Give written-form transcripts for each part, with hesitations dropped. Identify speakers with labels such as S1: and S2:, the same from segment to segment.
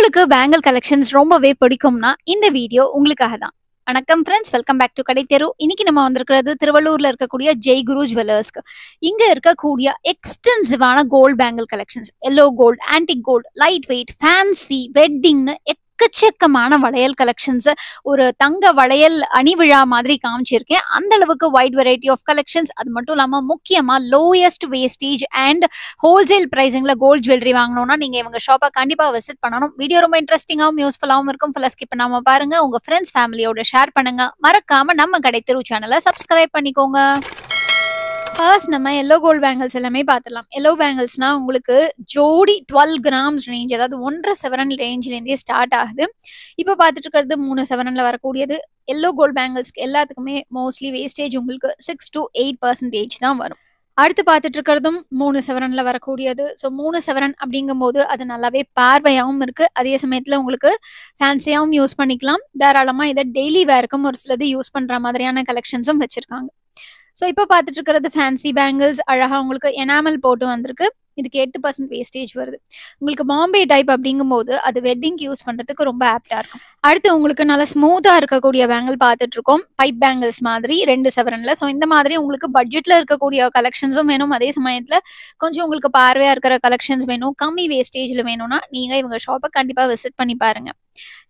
S1: உங்களுக்கு bangle collections ரொம்பவே பிடிக்கும்னா இந்த வீடியோ உங்களுக்காக தான். வணக்கம் ஃப்ரெண்ட்ஸ், வெல்கம் பேக் டு கடை தெரு. இன்னைக்கு நம்ம வந்திருக்கிறது திருவள்ளூர்ல இருக்கக்கூடிய ஜெய் குரு ஜுவல்லர்ஸ்க்கு. இங்க இருக்கக்கூடிய எக்ஸ்டென்சிவான gold bangle collections, yellow gold, antique gold, light weight, fancy, வெட்டிங்னு எக்கச்சக்கமான வளையல் கலெக்ஷன்ஸ், ஒரு தங்க வளையல் அணி விழா மாதிரி காமிச்சிருக்கேன். அந்த அளவுக்கு வைட் வெரைட்டி ஆஃப் கலெக்ஷன்ஸ். அது மட்டும் இல்லாம முக்கியமா லோயஸ்ட் வேஸ்டேஜ் அண்ட் ஹோல்சேல் பிரைசிங்ல கோல்ட் ஜுவல்லரி வாங்கணும்னா நீங்க இவங்க ஷாப்பை கண்டிப்பா விசிட் பண்ணணும். வீடியோ ரொம்ப இன்ட்ரெஸ்டிங்காகவும் யூஸ்ஃபுல்லாகவும் இருக்கும். ஃபுல்லா ஸ்கிப் பண்ணாம பாருங்க. உங்க ஃப்ரெண்ட்ஸ் ஃபேமிலியோட ஷேர் பண்ணுங்க. மறக்காம நம்ம கடை தெரு சேனலை சப்ஸ்கிரைப் பண்ணிக்கோங்க. ஃபர்ஸ்ட் நம்ம எல்லோ கோல்ட் பேங்கிள்ஸ் எல்லாமே பார்த்துடலாம். எல்லோ பேங்கிள்ஸ்னா உங்களுக்கு ஜோடி 12 கிராம்ஸ் ரேஞ்ச், அதாவது 1.5 சவரன் ரேஞ்ச்லேருந்தே ஸ்டார்ட் ஆகுது. இப்போ பார்த்துட்டு இருக்கிறது 3 சவரன்ல வரக்கூடியது. எல்லோ கோல்ட் பேங்கிள்ஸ்க்கு எல்லாத்துக்குமே மோஸ்ட்லி வேஸ்டேஜ் உங்களுக்கு 6 to 8% தான் வரும். அடுத்து பார்த்துட்டு இருக்கிறதும் 3 சவரன்ல வரக்கூடியது. ஸோ 3 சவரன் அப்படிங்கும்போது அது நல்லாவே பார்வையாகவும் இருக்கு. அதே சமயத்தில் உங்களுக்கு ஃபேன்சியாகவும் யூஸ் பண்ணிக்கலாம். தாராளமாக இதை டெய்லி வேர்க்கும் ஒரு சிலது யூஸ் பண்ணுற மாதிரியான கலெக்ஷன்ஸும் வச்சிருக்காங்க. ஸோ இப்போ பார்த்துட்டு இருக்கிறது ஃபேன்சி பேங்கிள்ஸ். அழகாக உங்களுக்கு எனாமல் போட்டு வந்திருக்கு. இதுக்கு 8% வேஸ்டேஜ் வருது. உங்களுக்கு பாம்பே டைப் அப்படிங்கும்போது அது வெட்டிங்க்கு யூஸ் பண்ணுறதுக்கு ரொம்ப ஆப்டாக இருக்கும். அடுத்து உங்களுக்கு நல்லா ஸ்மூத்தாக இருக்கக்கூடிய பேங்கிள் பார்த்துட்டு இருக்கோம். பைப் பேங்கிள்ஸ் மாதிரி 2 சவரன்ல. ஸோ இந்த மாதிரி உங்களுக்கு பட்ஜெட்டில் இருக்கக்கூடிய கலெக்ஷன்ஸும் வேணும். அதே சமயத்தில் கொஞ்சம் உங்களுக்கு பார்வையாக இருக்கிற கலெக்ஷன்ஸ் வேணும், கம்மி வேஸ்டேஜில் வேணும்னா நீங்கள் இவங்க ஷாப்பை கண்டிப்பாக விசிட் பண்ணி பாருங்க.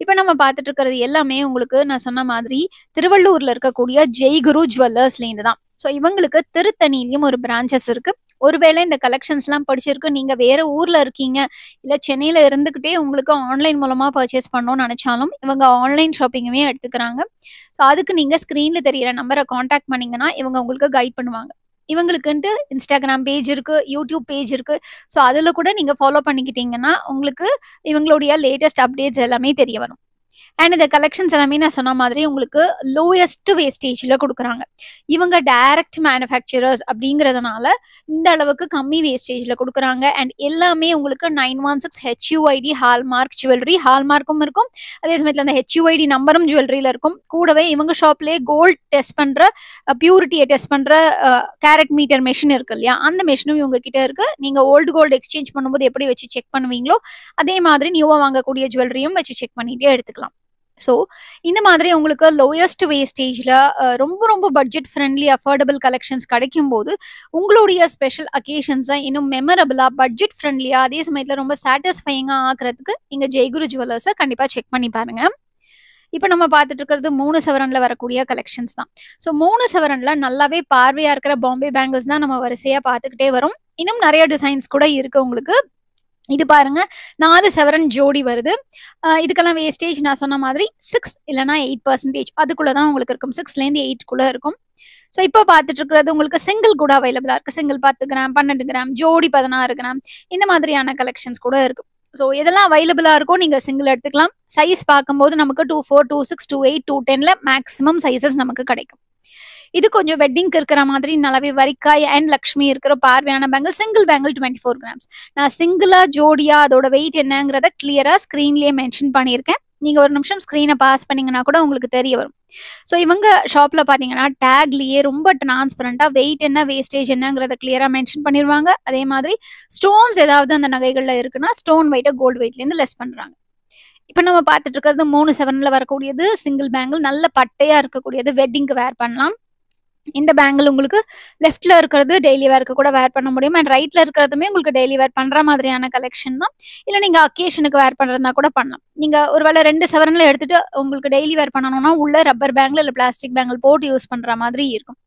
S1: இப்போ நம்ம பார்த்துட்டு இருக்கிறது எல்லாமே உங்களுக்கு நான் சொன்ன மாதிரி திருவள்ளூர்ல இருக்கக்கூடிய ஜெய் குரு ஜுவல்லர்ஸ்லேருந்து தான். ஸோ இவங்களுக்கு திருத்தணிலையும் ஒரு பிரான்ச்சஸ் இருக்கு. ஒருவேளை இந்த கலெக்ஷன்ஸ்லாம் படிச்சிருக்கு, நீங்க வேற ஊர்ல இருக்கீங்க, இல்ல சென்னையில இருந்துகிட்டே உங்களுக்கு ஆன்லைன் மூலமா பர்ச்சேஸ் பண்ணணும்னு நினைச்சாலும் இவங்க ஆன்லைன் ஷாப்பிங்குமே எடுத்துக்கிறாங்க. ஸோ அதுக்கு நீங்க ஸ்கிரீன்ல தெரியிற நம்பரை காண்டாக்ட் பண்ணீங்கன்னா இவங்க உங்களுக்கு கைட் பண்ணுவாங்க. இவங்களுக்குன்ட்டு இன்ஸ்டாகிராம் பேஜ் இருக்கு, யூடியூப் பேஜ் இருக்கு. ஸோ அதில் கூட நீங்க ஃபாலோ பண்ணிக்கிட்டீங்கன்னா உங்களுக்கு இவங்களுடைய லேட்டஸ்ட் அப்டேட்ஸ் எல்லாமே தெரிய வரும். அண்ட் இந்த கலெக்ஷன்ஸ் எல்லாமே நான் சொன்ன மாதிரி உங்களுக்கு லோயஸ்ட் வேஸ்டேஜில் கொடுக்குறாங்க. இவங்க டைரக்ட் மேனுஃபேக்சரர்ஸ் அப்படிங்கிறதுனால இந்த அளவுக்கு கம்மி வேஸ்டேஜில் கொடுக்குறாங்க. அண்ட் எல்லாமே உங்களுக்கு 916 HUID ஹால்மார்க் ஜுவல்லரி, ஹால்மார்க்கும் இருக்கும். அதே சமயத்தில் அந்த HUID நம்பரும் ஜுவல்லரியில் இருக்கும். கூடவே இவங்க ஷாப்லேயே கோல்ட் டெஸ்ட் பண்ணுற, பியூரிட்டியை டெஸ்ட் பண்ணுற கேரட் மீட்டர் மெஷின் இருக்கு இல்லையா, அந்த மெஷினும் இவங்க கிட்ட இருக்கு. நீங்கள் ஓல்டு கோல்டு எக்ஸ்சேஞ்ச் பண்ணும்போது எப்படி வச்சு செக் பண்ணுவீங்களோ அதே மாதிரி நியூவாக வாங்கக்கூடிய ஜுவல்லரியும் வச்சு செக் பண்ணிகிட்டே எடுத்துக்கலாம். ஸோ இந்த மாதிரி உங்களுக்கு லோயஸ்ட் வேஸ்டேஜில் ரொம்ப ரொம்ப பட்ஜெட் ஃப்ரெண்ட்லி அஃபோர்டபுள் கலெக்ஷன்ஸ் கிடைக்கும் போது உங்களுடைய ஸ்பெஷல் அக்கேஷன்ஸை இன்னும் மெமரபிளாக, பட்ஜெட் ஃப்ரெண்ட்லியாக, அதே சமயத்தில் ரொம்ப சாட்டிஸ்ஃபையிங்காக ஆக்குறதுக்கு நீங்கள் ஜெய்குரு ஜுவல்லர்ஸை கண்டிப்பாக செக் பண்ணி பாருங்கள். இப்போ நம்ம பார்த்துட்டு இருக்கிறது 3 சவரன்ல வரக்கூடிய கலெக்ஷன்ஸ் தான். ஸோ 3 சவரன்ல நல்லாவே பார்வையாக இருக்கிற பாம்பே பேங்கிள்ஸ் தான் நம்ம வரிசையாக பார்த்துக்கிட்டே வரும். இன்னும் நிறைய டிசைன்ஸ் கூட இருக்கு உங்களுக்கு. இது பாருங்க, 4 சவரன் ஜோடி வருது. இதுக்கெல்லாம் வேஸ்டேஜ் நான் சொன்ன மாதிரி 6 இல்லைனா 8% அதுக்குள்ள தான் உங்களுக்கு இருக்கும். 6லேருந்து 8க்குள்ள இருக்கும். ஸோ இப்போ பார்த்துட்டு இருக்கிறது உங்களுக்கு சிங்கிள் கூட அவைலபிளாக இருக்குது. சிங்கிள் 10 கிராம், 12 கிராம், ஜோடி 16 கிராம், இந்த மாதிரியான கலெக்ஷன்ஸ் கூட இருக்கும். ஸோ இதெல்லாம் அவைலபிளாக இருக்கும். நீங்கள் சிங்கிள் எடுத்துக்கலாம். சைஸ் பார்க்கும்போது நமக்கு 24, 26, 28, 210ல மேக்ஸிமம் சைஸஸ் நமக்கு கிடைக்கும். இது கொஞ்சம் வெட்டிங்க்கு இருக்கிற மாதிரி நல்லாவே வரிக்காய் அண்ட் லக்ஷ்மி இருக்கிற பார்வையான பேங்கிள். Single bangle 24 grams. நான் சிங்கிளா ஜோடியா அதோட வெயிட் என்னங்கிறத கிளியரா ஸ்க்ரீன்லேயே மென்ஷன் பண்ணியிருக்கேன். நீங்கள் ஒரு நிமிஷம் ஸ்க்ரீனை பாஸ் பண்ணிங்கன்னா கூட உங்களுக்கு தெரிய வரும். ஸோ இவங்க ஷாப்பில் பார்த்தீங்கன்னா டேக்லேயே ரொம்ப டிரான்ஸ்பரண்ட்டாக வெயிட் என்ன, வேஸ்டேஜ் என்னங்கிறத கிளியராக மென்ஷன் பண்ணிடுவாங்க. அதே மாதிரி ஸ்டோன்ஸ் ஏதாவது அந்த நகைகளில் இருக்குன்னா ஸ்டோன் வெயிட்டை கோல்டு வெயிட்லேருந்து லெஸ் பண்ணுறாங்க. இப்போ நம்ம பார்த்துட்டு இருக்கிறது 3 சவரன்ல வரக்கூடியது சிங்கிள் பேங்கிள், நல்ல பட்டையாக இருக்கக்கூடியது, வெட்டிங்க்கு வேர் பண்ணலாம். இந்த பேங்கிள் உங்களுக்கு லெஃப்ட்ல இருக்கிறது டெய்லி வேர்க்கு கூட வேர் பண்ண முடியும். அண்ட் ரைட்ல இருக்கிறதுமே உங்களுக்கு டெய்லி வேர் பண்ற மாதிரியான கலெக்ஷன் தான். இல்லை நீங்க அக்கேஷனுக்கு வேர் பண்றதுனா கூட பண்ணலாம். நீங்க ஒருவேளை 2 சவரன்ல எடுத்துட்டு உங்களுக்கு டெய்லி வேர் பண்ணணும்னா உள்ள ரப்பர் பேங்கிள் இல்லை பிளாஸ்டிக் பேங்கிள் போட்டு யூஸ் பண்ற மாதிரி இருக்கும்.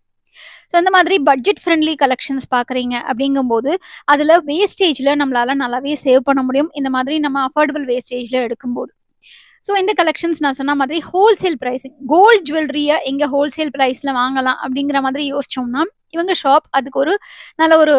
S1: ஸோ இந்த மாதிரி பட்ஜெட் ஃப்ரெண்ட்லி கலெக்ஷன்ஸ் பார்க்குறீங்க அப்படிங்கும்போது அதில் வேஸ்டேஜில் நம்மளால நல்லாவே சேவ் பண்ண முடியும். இந்த மாதிரி நம்ம அஃபோர்டபுள் வேஸ்டேஜில் எடுக்கும்போது. ஸோ இந்த கலெக்ஷன்ஸ் நான் சொன்ன மாதிரி ஹோல்சேல் ப்ரைஸிங், கோல்ட் ஜுவல்லரியை எங்கே ஹோல்சேல் ப்ரைஸில் வாங்கலாம் அப்படிங்கிற மாதிரி யோசிச்சோம்னா இவங்க ஷாப் அதுக்கு ஒரு நல்ல ஒரு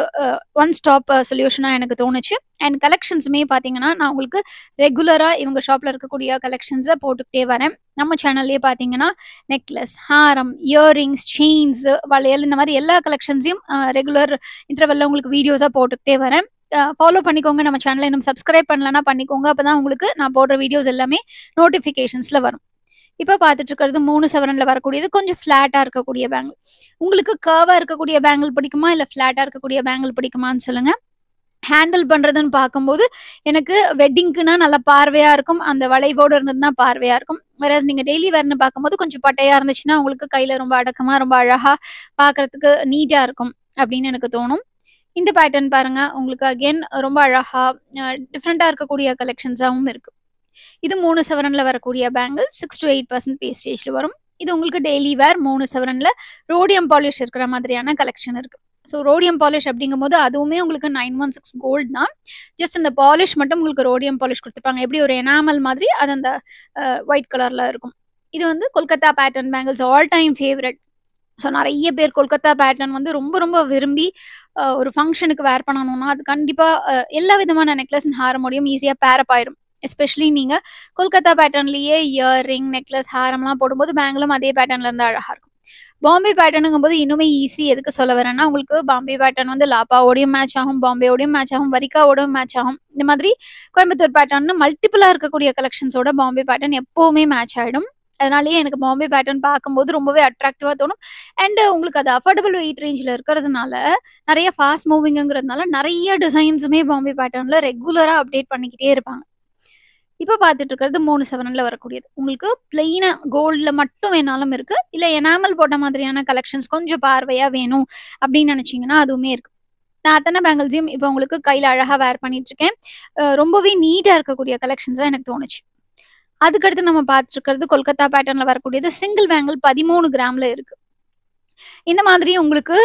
S1: ஒன் ஸ்டாப் சொல்யூஷனாக எனக்கு தோணுச்சு. அண்ட் கலெக்ஷன்ஸுமே பார்த்தீங்கன்னா நான் உங்களுக்கு ரெகுலராக இவங்க ஷாப்பில் இருக்கக்கூடிய கலெக்ஷன்ஸை போட்டுக்கிட்டே வரேன். நம்ம சேனல்லே பார்த்தீங்கன்னா நெக்லஸ், ஹாரம், இயர்ரிங்ஸ், செயின்ஸு, வளையல், இந்த மாதிரி எல்லா கலெக்ஷன்ஸையும் ரெகுலர் இன்டர்வெல்ல உங்களுக்கு வீடியோஸாக போட்டுக்கிட்டே வரேன். ஃபாலோ பண்ணிக்கோங்க. நம்ம சேனலை இன்னும் சப்ஸ்கிரைப் பண்ணலன்னா பண்ணிக்கோங்க. அப்போ தான் உங்களுக்கு நான் போடுற வீடியோஸ் எல்லாமே நோட்டிஃபிகேஷன்ஸில் வரும். இப்போ பார்த்துட்டு இருக்கிறது 3 சவரன்ல வரக்கூடியது கொஞ்சம் ஃப்ளாட்டாக இருக்கக்கூடிய பேங்கிள். உங்களுக்கு கர்வாக இருக்கக்கூடிய பேங்கிள் பிடிக்குமா இல்லை ஃப்ளாட்டாக இருக்கக்கூடிய பேங்கிள் பிடிக்குமான்னு சொல்லுங்கள். ஹேண்டில் பண்றதுன்னு பார்க்கும்போது எனக்கு வெட்டிங்க்குன்னா நல்லா பார்வையா இருக்கும். அந்த வளைவோட இருந்ததுன்னா பார்வையா இருக்கும். வேறஸ் நீங்க டெய்லி வேர்ன்னு பார்க்கும்போது கொஞ்சம் பட்டையா இருந்துச்சுன்னா, உங்களுக்கு கையில ரொம்ப அடக்கமா, ரொம்ப அழகா பார்க்கறதுக்கு நீட்டா இருக்கும் அப்படின்னு எனக்கு தோணும். இந்த பேட்டர்ன் பாருங்க. உங்களுக்கு அகைன் ரொம்ப அழகா டிஃபரெண்ட்டா இருக்கக்கூடிய கலெக்ஷன்ஸாவும் இருக்கு. இது 3 சவரன்ல வரக்கூடிய பேங்கிள் 6-8% வேஸ்டேஜ்ல வரும். இது உங்களுக்கு டெய்லி வேர் 3 சவரன்ல ரோடியம் பாலிஷ் இருக்கிற மாதிரியான கலெக்ஷன் இருக்கு. ஸோ ரோடியம் பாலிஷ் அப்படிங்கும்போது அதுவுமே உங்களுக்கு 916 கோல்டு தான். ஜஸ்ட் அந்த பாலிஷ் மட்டும் உங்களுக்கு ரோடியம் பாலிஷ் குடுத்துருப்பாங்க. எப்படி ஒரு எனாமல் மாதிரி அது அந்த ஒயிட் கலர்ல இருக்கும். இது வந்து Kolkata pattern bangles all time favourite. So நெறைய பேர் கொல்கத்தா பேட்டர்ன் வந்து ரொம்ப ரொம்ப விரும்பி ஒரு ஃபங்ஷனுக்கு வேர் பண்ணணும்னா, அது கண்டிப்பா எல்லா விதமான நெக்லஸ் அண்ட் ஹாரமோடையும் ஈஸியா பேர் அப் ஆயிரும். எஸ்பெஷலி நீங்க கொல்கத்தா பேட்டர்ன்லயே இயர்ரிங், நெக்லஸ், ஹாரம்லாம் போடும்போது பேங்கிளும் அதே பேட்டர்ன்ல இருந்தா அழகா இருக்கும். பாம்பே பேட்டர்னுங்கும்போது இன்னுமே ஈஸி. எதுக்கு சொல்ல வரேன்னா, உங்களுக்கு பாம்பே பேட்டர்ன் வந்து லாப்பாவோடையும் மேட்ச் ஆகும், பாம்பேவோடையும் மேட்ச் ஆகும், வரிகாவோடையும் மேட்ச் ஆகும். இந்த மாதிரி கோயம்புத்தூர் பேட்டர்ன்னு மல்டிபிளா இருக்கக்கூடிய கலெக்ஷன்ஸோட பாம்பே பேட்டர்ன் எப்பவுமே மேட்ச் ஆயிடும். அதனாலேயே எனக்கு பாம்பே பேட்டர்ன் பார்க்கும்போது ரொம்பவே அட்ராக்டிவா தோணும். அண்ட் உங்களுக்கு அது அஃபோர்டபிள் வெயிட் ரேஞ்சில இருக்கிறதுனால, நெறைய ஃபாஸ்ட் மூவிங்கிறதுனால நெறைய டிசைன்ஸுமே பாம்பே பேட்டர்ன்ல ரெகுலரா அப்டேட் பண்ணிக்கிட்டே இருப்பாங்க. இப்ப பார்த்துட்டு இருக்கிறது 3 சவரன்ல வரக்கூடியது. உங்களுக்கு பிளெயினா கோல்ட்ல மட்டும் வேணாலும் இருக்கு. இல்ல எனாமல் போட்ட மாதிரியான கலெக்ஷன்ஸ் கொஞ்சம் பார்வையா வேணும் அப்படின்னு நினைச்சீங்கன்னா, அதுவுமே இருக்கு. நான் அத்தனை பேங்கிள்ஸையும் இப்ப உங்களுக்கு கையில அழகா வேர் பண்ணிட்டு இருக்கேன். ரொம்பவே நீட்டா இருக்கக்கூடிய கலெக்ஷன்ஸா எனக்கு தோணுச்சு. அதுக்கடுத்து நம்ம பார்த்துட்டு இருக்கிறது கொல்கத்தா பேட்டர்ன்ல வரக்கூடியது சிங்கிள் பேங்கிள் 13 கிராம்ல இருக்கு. இந்த மாதிரி உங்களுக்கு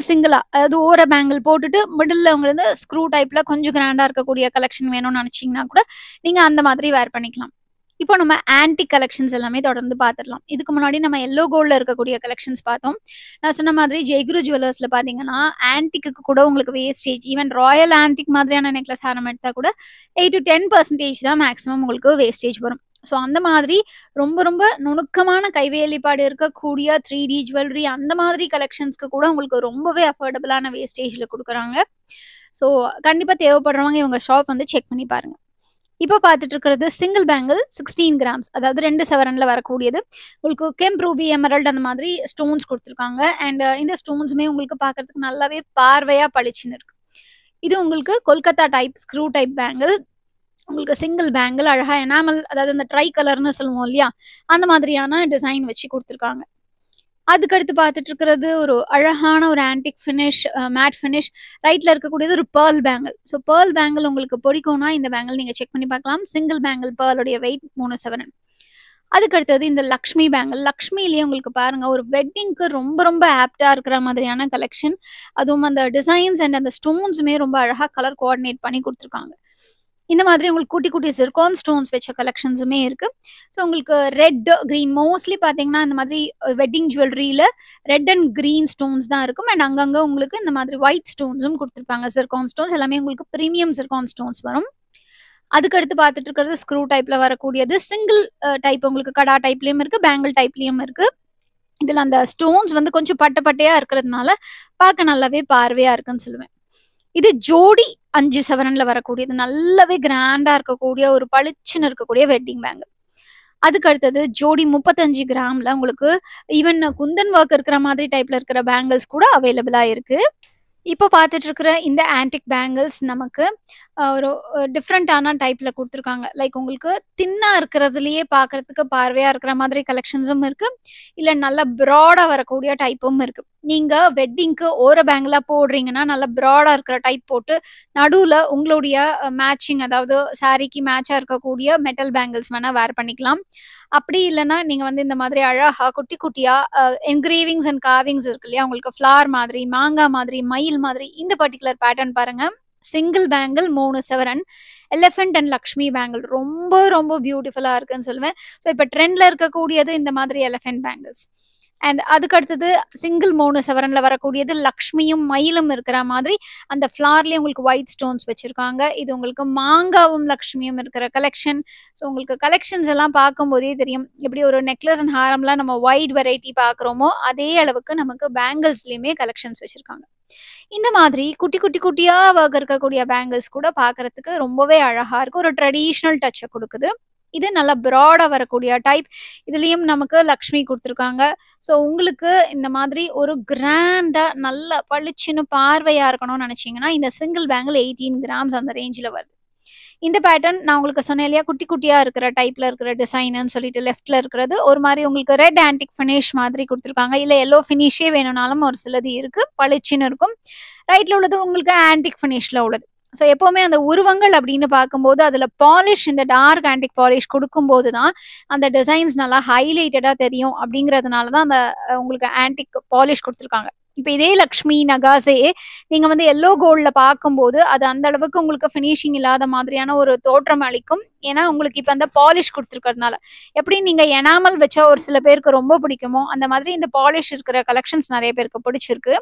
S1: சிங்கிளா அதாவது ஓர பேங்கிள் போட்டுட்டு மிடில்ல உங்களுக்கு ஸ்க்ரூ டைப்ல கொஞ்சம் கிராண்டா இருக்கக்கூடிய கலெக்ஷன் வேணும்னு நினைச்சீங்கன்னா கூட நீங்க அந்த மாதிரி வேர் பண்ணிக்கலாம். இப்போ நம்ம ஆன்டிக் கலெக்ஷன்ஸ் எல்லாமே தொடர்ந்து பார்த்துடலாம். இதுக்கு முன்னாடி நம்ம எல்லோ கோல்ட்ல இருக்கக்கூடிய கலெக்ஷன்ஸ் பார்த்தோம். நான் சொன்ன மாதிரி ஜெய்குரு ஜுவல்லர்ஸ்ல பாத்தீங்கன்னா ஆன்டிக்கு கூட உங்களுக்கு வேஸ்டேஜ் ஈவன் ராயல் ஆன்டிக் மாதிரியான நெக்லஸ் ஹாரம் எடுத்தா கூட 8-10% தான் மேக்ஸிமம் உங்களுக்கு வேஸ்டேஜ் வரும். ஸோ அந்த மாதிரி ரொம்ப ரொம்ப நுணுக்கமான கைவேலிப்பாடு இருக்கக்கூடிய 3D ஜுவல்லரி அந்த மாதிரி கலெக்ஷன்ஸ்க்கு கூட உங்களுக்கு ரொம்பவே அஃபோர்டபுளான வேஸ்டேஜ்ல கொடுக்குறாங்க. ஸோ கண்டிப்பா தேவைப்படுறவங்க இவங்க ஷாப் வந்து செக் பண்ணி பாருங்க. இப்போ பார்த்துட்டு இருக்கிறது சிங்கிள் பேங்கிள் 16 கிராம்ஸ், அதாவது 2 சவரன்ல வரக்கூடியது. உங்களுக்கு கெம்ப் ரூபி எமரல்ட் அந்த மாதிரி ஸ்டோன்ஸ் கொடுத்துருக்காங்க. அண்ட் இந்த ஸ்டோன்ஸுமே உங்களுக்கு பார்க்கறதுக்கு நல்லாவே பார்வையா பளிச்சுன்னு இருக்கு. இது உங்களுக்கு Kolkata type screw type bangle. உங்களுக்கு சிங்கிள் பேங்கிள் அழகா எனாமல் அதாவது அந்த ட்ரை கலர்னு சொல்லுவோம் இல்லையா, அந்த மாதிரியான டிசைன் வச்சு கொடுத்துருக்காங்க. அதுக்கடுத்து பார்த்துட்டு இருக்கிறது ஒரு அழகான ஒரு ஆன்டிக் ஃபினிஷ், மேட் ஃபினிஷ். ரைட்ல இருக்கக்கூடியது ஒரு pearl bangle. So pearl bangle உங்களுக்கு பிடிக்கும்னா இந்த பேங்கிள் நீங்க செக் பண்ணி பார்க்கலாம். சிங்கிள் பேங்கிள் பேர்லுடைய வெயிட் 3 சவரன். அதுக்கடுத்தது இந்த லக்ஷ்மி பேங்கிள். லக்ஷ்மிலேயே உங்களுக்கு பாருங்க ஒரு வெட்டிங்க்கு ரொம்ப ரொம்ப ஆப்டா இருக்கிற மாதிரியான கலெக்ஷன். அதுவும் அந்த டிசைன்ஸ் அண்ட் அந்த ஸ்டோன்ஸுமே ரொம்ப அழகா கலர் கோஆர்டினேட் பண்ணி கொடுத்துருக்காங்க. இந்த மாதிரி உங்களுக்கு குட்டி குட்டி சிர்கான் ஸ்டோன்ஸ் வச்ச கலெக்ஷன்ஸுமே இருக்கு. ஸோ உங்களுக்கு ரெட், கிரீன் மோஸ்ட்லி பார்த்தீங்கன்னா இந்த மாதிரி வெட்டிங் ஜுவல்லரியில ரெட் அண்ட் கிரீன் ஸ்டோன்ஸ் தான் இருக்கும். அண்ட் அங்கங்கே உங்களுக்கு இந்த மாதிரி ஒயிட் ஸ்டோன்ஸும் கொடுத்துருப்பாங்க. சிர்கான் ஸ்டோன்ஸ் எல்லாமே உங்களுக்கு ப்ரீமியம் சிர்கான் ஸ்டோன்ஸ் வரும். அதுக்கடுத்து பார்த்துட்டு இருக்கிறது ஸ்க்ரூ டைப்ல வரக்கூடியது சிங்கிள் டைப். உங்களுக்கு கடா டைப்லயும் இருக்கு, பேங்கிள் டைப்லயும் இருக்கு. இதுல அந்த ஸ்டோன்ஸ் வந்து கொஞ்சம் பட்டையா இருக்கிறதுனால பார்க்க நல்லாவே பார்வையா இருக்குன்னு சொல்லுவேன். இது ஜோடி 5 சவரன்ல வரக்கூடியது. நல்லாவே கிராண்டா இருக்கக்கூடிய ஒரு பளிச்சுன்னு இருக்கக்கூடிய வெட்டிங் பேங்கிள். அதுக்கு அடுத்தது ஜோடி 35 கிராம்ல உங்களுக்கு ஈவன் குந்தன் ஒர்க் இருக்கிற மாதிரி டைப்ல இருக்கிற பேங்கிள்ஸ் கூட அவைலபிளா இருக்கு. இப்போ பார்த்துட்டு இருக்கிற இந்த ஆன்டிக் பேங்கிள்ஸ் நமக்கு ஒரு டிஃப்ரெண்டான டைப்ல கொடுத்துருக்காங்க. லைக் உங்களுக்கு தின்னா இருக்கிறதுலயே பார்க்கறதுக்கு பார்வையா இருக்கிற மாதிரி கலெக்ஷன்ஸும் இருக்கு. இல்ல நல்ல ப்ராடா வரக்கூடிய டைப்பும் இருக்கு. நீங்க வெட்டிங்க்கு ஓர பேங்கிளா போடுறீங்கன்னா நல்ல ப்ராடா இருக்கிற டைப் போட்டு நடுவுல உங்களுடைய மேட்சிங் அதாவது சாரிக்கு மேட்சா இருக்கக்கூடிய மெட்டல் பேங்கிள்ஸ் வேணா வேர் பண்ணிக்கலாம். அப்படி இல்லைன்னா நீங்க வந்து இந்த மாதிரி அழகா குட்டி குட்டியா என்கிரேவிங்ஸ் அண்ட் கார்விங்ஸ் இருக்கு இல்லையா, உங்களுக்கு ஃப்ளார் மாதிரி, மாங்காய் மாதிரி, மயில் மாதிரி இந்த பர்டிகுலர் பேட்டர்ன் பாருங்க. சிங்கிள் பேங்கிள் 3 சவரன் எலிஃபென்ட் அண்ட் லக்ஷ்மி பேங்கிள் ரொம்ப ரொம்ப பியூட்டிஃபுல்லா இருக்குன்னு சொல்லுவேன். ஸோ இப்போ ட்ரெண்ட்ல இருக்கக்கூடியது இந்த மாதிரி எலிஃபென்ட் பேங்கிள்ஸ். அண்ட் அதுக்கு அடுத்தது சிங்கிள் 3 சவரன்ல வரக்கூடியது லக்ஷ்மியும் மயிலும் இருக்கிற மாதிரி அந்த ஃப்ளார்லயே உங்களுக்கு ஒயிட் ஸ்டோன்ஸ் வச்சிருக்காங்க. இது உங்களுக்கு மாங்காவும் லக்ஷ்மியும் இருக்கிற கலெக்ஷன். ஸோ உங்களுக்கு கலெக்ஷன்ஸ் எல்லாம் பார்க்கும்போதே தெரியும் எப்படி ஒரு நெக்லஸ் அண்ட் ஹாரம்லாம் நம்ம வைட் வெரைட்டி பார்க்குறோமோ அதே அளவுக்கு நமக்கு பேங்கிள்ஸ்லயுமே கலெக்ஷன்ஸ் வச்சிருக்காங்க. இந்த மாதிரி குட்டி குட்டி குட்டியா ஒர்க் இருக்கக்கூடிய பேங்கிள்ஸ் கூட பார்க்கறதுக்கு ரொம்பவே அழகா இருக்கு. ஒரு ட்ரெடிஷ்னல் டச்சை கொடுக்குது. இது நல்லா ப்ராடா வரக்கூடிய டைப். இதுலயும் நமக்கு லக்ஷ்மி குடுத்துருக்காங்க. ஸோ உங்களுக்கு இந்த மாதிரி ஒரு கிராண்டா நல்ல பளிச்சுன்னு பார்வையா இருக்கணும்னு நினைச்சீங்கன்னா, இந்த சிங்கிள் பேங்கிள் 18 கிராம்ஸ் அந்த ரேஞ்சில வருது. இந்த பேட்டர்ன் நான் உங்களுக்கு சொன்னேன் இல்லையா, குட்டி குட்டியா இருக்கிற டைப்ல இருக்கிற டிசைனுன்னு சொல்லிட்டு லெஃப்ட்ல இருக்கிறது ஒரு மாதிரி உங்களுக்கு ரெட் ஆன்டிக் ஃபினிஷ் மாதிரி கொடுத்துருக்காங்க. இல்ல எல்லோ ஃபினிஷே வேணும்னாலும் ஒரு சிலது இருக்கு, பளிச்சுன்னு இருக்கும். ரைட்ல உள்ளது உங்களுக்கு ஆன்டிக் ஃபினிஷ்ல உள்ளது. ஸோ எப்பவுமே அந்த உருவங்கள் அப்படின்னு பார்க்கும்போது அதுல பாலிஷ், இந்த டார்க் ஆன்டிக் பாலிஷ் கொடுக்கும்போது தான் அந்த டிசைன்ஸ் நல்லா ஹைலைட்டடா தெரியும். அப்படிங்கிறதுனால தான் அந்த உங்களுக்கு ஆன்டிக் பாலிஷ் கொடுத்துருக்காங்க. இப்போ இதே லக்ஷ்மி நகாஸே நீங்க வந்து எல்லோ கோல்ட்ல பார்க்கும்போது அது அந்த அளவுக்கு உங்களுக்கு ஃபினிஷிங் இல்லாத மாதிரியான ஒரு தோற்றம் அளிக்கும். ஏன்னா உங்களுக்கு இப்போ அந்த பாலிஷ் கொடுத்துருக்கறதுனால. எப்படி நீங்க எனாமல் வச்சா ஒரு சில பேருக்கு ரொம்ப பிடிக்குமோ, அந்த மாதிரி இந்த பாலிஷ் இருக்கிற கலெக்ஷன்ஸ் நிறைய பேருக்கு பிடிச்சிருக்கு.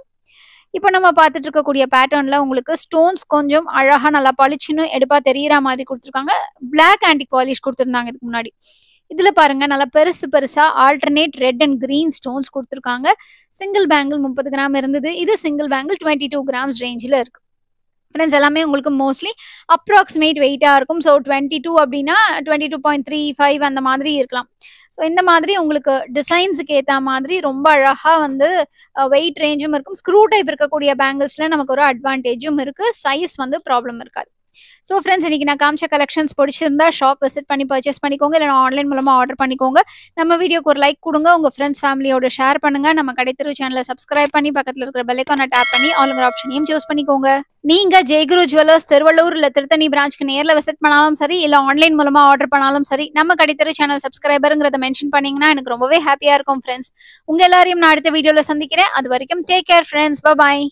S1: இப்போ நம்ம பார்த்துட்டு இருக்கக்கூடிய பேட்டர்ன்ல உங்களுக்கு ஸ்டோன்ஸ் கொஞ்சம் அழகா நல்லா பளிச்சுன்னு எடுப்பா தெரியற மாதிரி கொடுத்துருக்காங்க. பிளாக் ஆன்டிக் பாலிஷ் கொடுத்துருந்தாங்க இதுக்கு முன்னாடி. இதுல பாருங்க நல்லா பெருசு பெருசா alternate red and green stones கொடுத்துருக்காங்க. சிங்கிள் பேங்கிள் 30 கிராம் இருந்தது. இது சிங்கிள் பேங்கிள் 22 கிராம்ஸ் ரேஞ்சில் இருக்கு. ஃப்ரெண்ட்ஸ் எல்லாமே உங்களுக்கு மோஸ்ட்லி அப்ராக்சிமேட் வெயிட்டாக இருக்கும். ஸோ 22 அப்படின்னா 22.35 அந்த மாதிரி இருக்கலாம். ஸோ இந்த மாதிரி உங்களுக்கு டிசைன்ஸுக்கு ஏற்ற மாதிரி ரொம்ப அழகாக வந்து வெயிட் ரேஞ்சும் இருக்கும். ஸ்க்ரூ டைப் இருக்கக்கூடிய பேங்கிள்ஸில் நமக்கு ஒரு அட்வான்டேஜும் இருக்குது. சைஸ் வந்து ப்ராப்ளம் இருக்காது. ஸோ ஃப்ரெண்ட்ஸ் இன்னைக்கு நான் காமிச்ச கலெக்ஷன்ஸ் பிடிச்சிருந்தா ஷாப் விசிட் பண்ணி பர்ச்சேஸ் பண்ணிக்கோங்க. இல்லை ஆன்லைன் மூலமாக ஆர்டர் பண்ணிக்கோங்க. நம்ம வீடியோக்கு ஒரு லைக் கொடுங்க, உங்கள் ஃப்ரெண்ட்ஸ் ஃபேமிலியோட ஷேர் பண்ணுங்க. நம்ம கடைத்தெரு சேனலை சப்ஸ்கிரைப் பண்ணி பக்கத்தில் இருக்கிற பெல் ஐகானை டேப் பண்ணி ஆளுங்கிற ஆப்ஷனையும் சூஸ் பண்ணிக்கோங்க. நீங்க ஜெய்குரு ஜுவல்லர்ஸ் திருவள்ளூர் இல்லை திருத்தணி பிரான்ச்க்கு நேரில் விசிட் பண்ணாலும் சரி, இல்லை ஆன்லைன் மூலமாக ஆர்டர் பண்ணாலும் சரி, நம்ம கடைத்தெரு சேனல் சப்ஸ்கிரைபருங்கிறத மென்ஷன் பண்ணீங்கன்னா எனக்கு ரொம்பவே ஹாப்பியாக இருக்கும் ஃப்ரெண்ட்ஸ். உங்க எல்லாரையும் நான் அடுத்த வீடியோவில் சந்திக்கிறேன். அது வரைக்கும் டேக் கேர் ஃப்ரெண்ட்ஸ். பாய்.